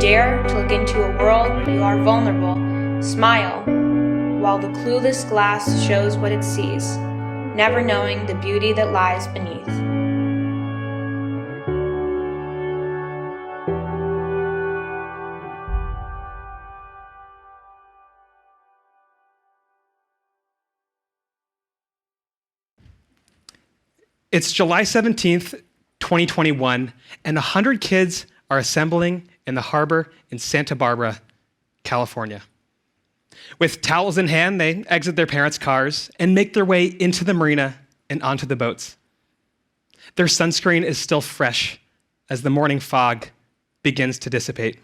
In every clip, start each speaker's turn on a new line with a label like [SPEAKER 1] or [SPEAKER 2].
[SPEAKER 1] Dare to look into a world where you are vulnerable. Smile, while the clueless glass shows what it sees, never knowing the beauty that lies beneath.
[SPEAKER 2] It's July 17th, 2021, and 100 kids are assembling in the harbor in Santa Barbara, California. With towels in hand, they exit their parents' cars and make their way into the marina and onto the boats. Their sunscreen is still fresh as the morning fog begins to dissipate.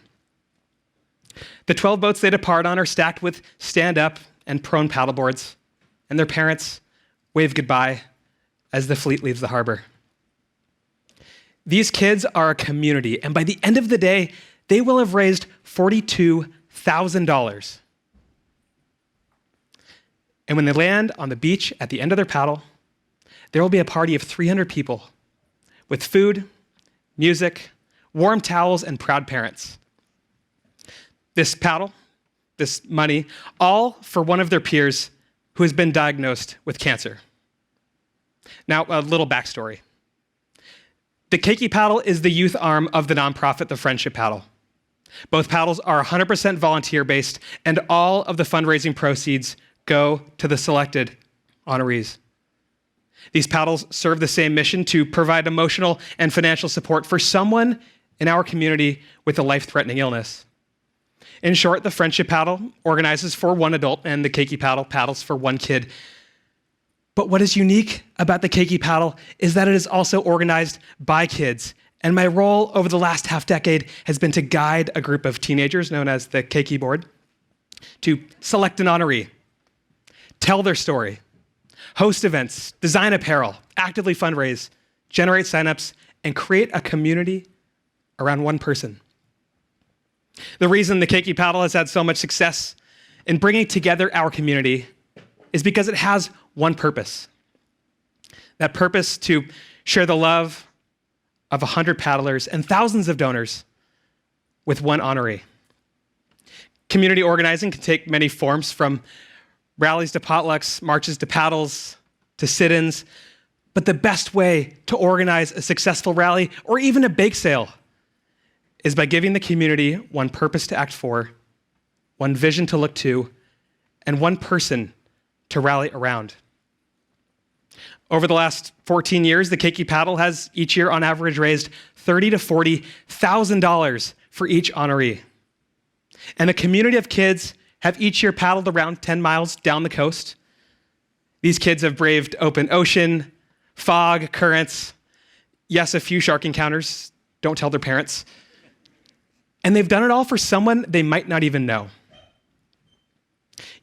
[SPEAKER 2] The 12 boats they depart on are stacked with stand-up and prone paddleboards, and their parents wave goodbye as the fleet leaves the harbor. These kids are a community, and by the end of the day, they will have raised $42,000. And when they land on the beach at the end of their paddle, there will be a party of 300 people with food, music, warm towels, and proud parents. This paddle, this money, all for one of their peers who has been diagnosed with cancer. Now, a little backstory. The Keiki Paddle is the youth arm of the nonprofit, the Friendship Paddle. Both paddles are 100% volunteer-based, and all of the fundraising proceeds go to the selected honorees. These paddles serve the same mission to provide emotional and financial support for someone in our community with a life-threatening illness. In short, the Friendship Paddle organizes for one adult, and the Keiki Paddle paddles for one kid. But what is unique about the Keiki Paddle is that it is also organized by kids. And my role over the last half-decade has been to guide a group of teenagers known as the Keiki Board to select an honoree, tell their story, host events, design apparel, actively fundraise, generate signups, and create a community around one person. The reason the Keiki Paddle has had so much success in bringing together our community is because it has one purpose. That purpose to share the love of 100 paddlers and thousands of donors with one honoree. Community organizing can take many forms, from rallies to potlucks, marches to paddles, to sit-ins. But the best way to organize a successful rally or even a bake sale is by giving the community one purpose to act for, one vision to look to, and one person to rally around. Over the last 14 years, the Keiki Paddle has each year on average raised $30,000 to $40,000 for each honoree. And a community of kids have each year paddled around 10 miles down the coast. These kids have braved open ocean, fog, currents, yes, a few shark encounters, don't tell their parents. And they've done it all for someone they might not even know.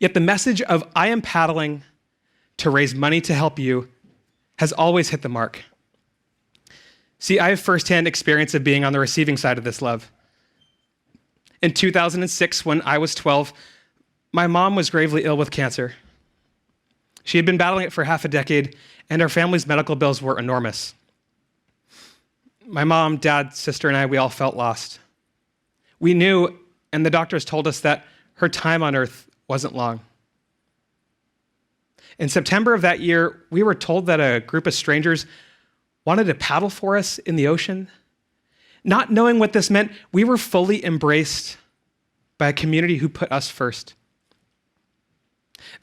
[SPEAKER 2] Yet the message of "I am paddling to raise money to help you" has always hit the mark. See, I have firsthand experience of being on the receiving side of this love. In 2006, when I was 12, my mom was gravely ill with cancer. She had been battling it for half a decade, and our family's medical bills were enormous. My mom, dad, sister, and I, we all felt lost. We knew, and the doctors told us, that her time on earth wasn't long. In September of that year, we were told that a group of strangers wanted to paddle for us in the ocean. Not knowing what this meant, we were fully embraced by a community who put us first.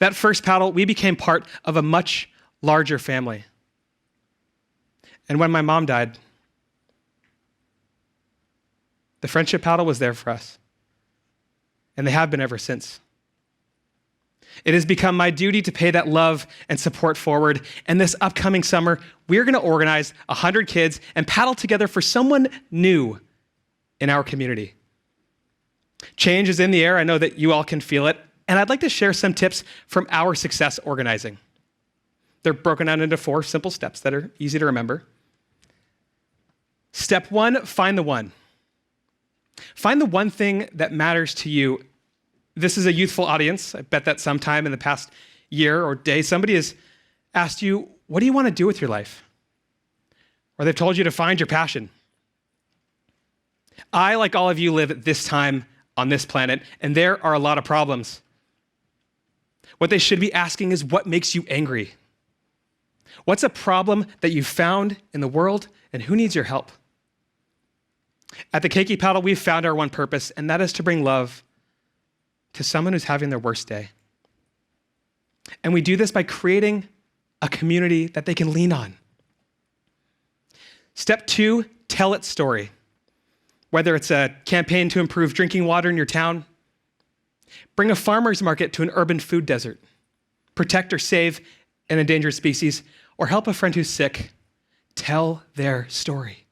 [SPEAKER 2] That first paddle, we became part of a much larger family. And when my mom died, the Friendship Paddle was there for us. And they have been ever since. It has become my duty to pay that love and support forward. And this upcoming summer, we're going to organize 100 kids and paddle together for someone new in our community. Change is in the air. I know that you all can feel it. And I'd like to share some tips from our success organizing. They're broken down into 4 simple steps that are easy to remember. Step 1, find the one. Find the one thing that matters to you. This is a youthful audience. I bet that sometime in the past year or day, somebody has asked you, what do you want to do with your life? Or they've told you to find your passion. I, like all of you, live at this time on this planet, and there are a lot of problems. What they should be asking is, what makes you angry? What's a problem that you found in the world, and who needs your help? At the Keiki Paddle, we've found our one purpose, and that is to bring love to someone who's having their worst day. And we do this by creating a community that they can lean on. Step 2, tell its story. Whether it's a campaign to improve drinking water in your town, bring a farmer's market to an urban food desert, protect or save an endangered species, or help a friend who's sick, tell their story.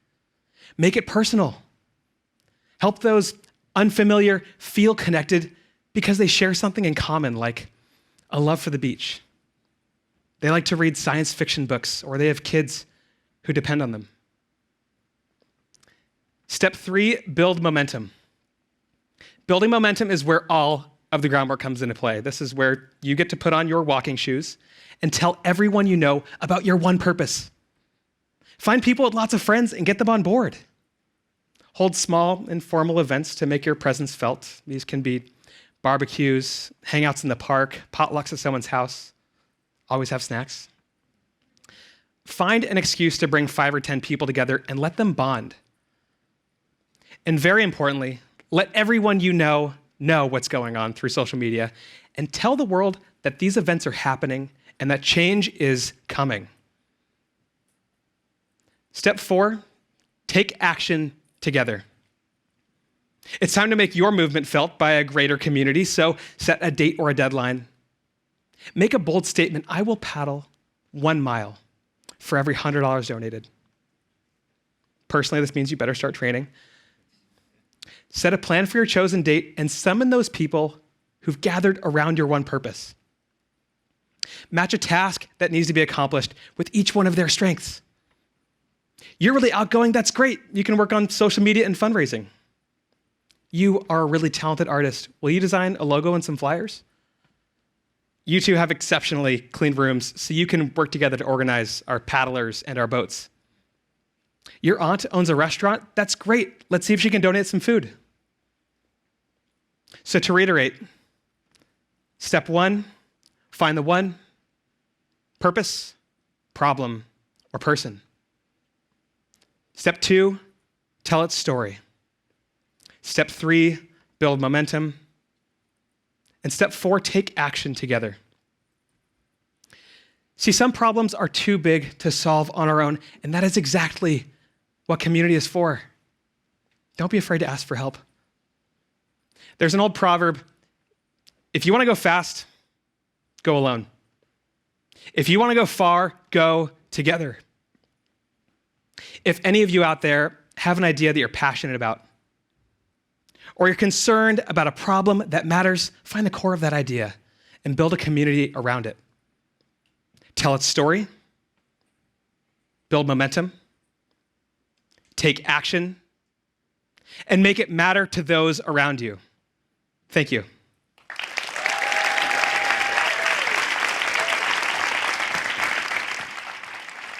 [SPEAKER 2] Make it personal. Help those unfamiliar feel connected because they share something in common, like a love for the beach. They like to read science fiction books, or they have kids who depend on them. Step 3, build momentum. Building momentum is where all of the groundwork comes into play. This is where you get to put on your walking shoes and tell everyone you know about your one purpose. Find people with lots of friends and get them on board. Hold small, informal events to make your presence felt. These can be barbecues, hangouts in the park, potlucks at someone's house. Always have snacks. Find an excuse to bring 5 or 10 people together and let them bond. And very importantly, let everyone you know what's going on through social media and tell the world that these events are happening and that change is coming. Step 4, take action together. It's time to make your movement felt by a greater community, so set a date or a deadline. Make a bold statement: I will paddle 1 mile for every $100 donated. Personally, this means you better start training. Set a plan for your chosen date and summon those people who've gathered around your one purpose. Match a task that needs to be accomplished with each one of their strengths. You're really outgoing, that's great. You can work on social media and fundraising. You are a really talented artist. Will you design a logo and some flyers? You two have exceptionally clean rooms, so you can work together to organize our paddlers and our boats. Your aunt owns a restaurant, that's great. Let's see if she can donate some food. So to reiterate, step 1, find the one, purpose, problem, or person. Step 2, tell its story. Step 3, build momentum. And step 4, take action together. See, some problems are too big to solve on our own, and that is exactly what community is for. Don't be afraid to ask for help. There's an old proverb: if you want to go fast, go alone. If you want to go far, go together. If any of you out there have an idea that you're passionate about, or you're concerned about a problem that matters, find the core of that idea and build a community around it. Tell its story, build momentum, take action, and make it matter to those around you. Thank you.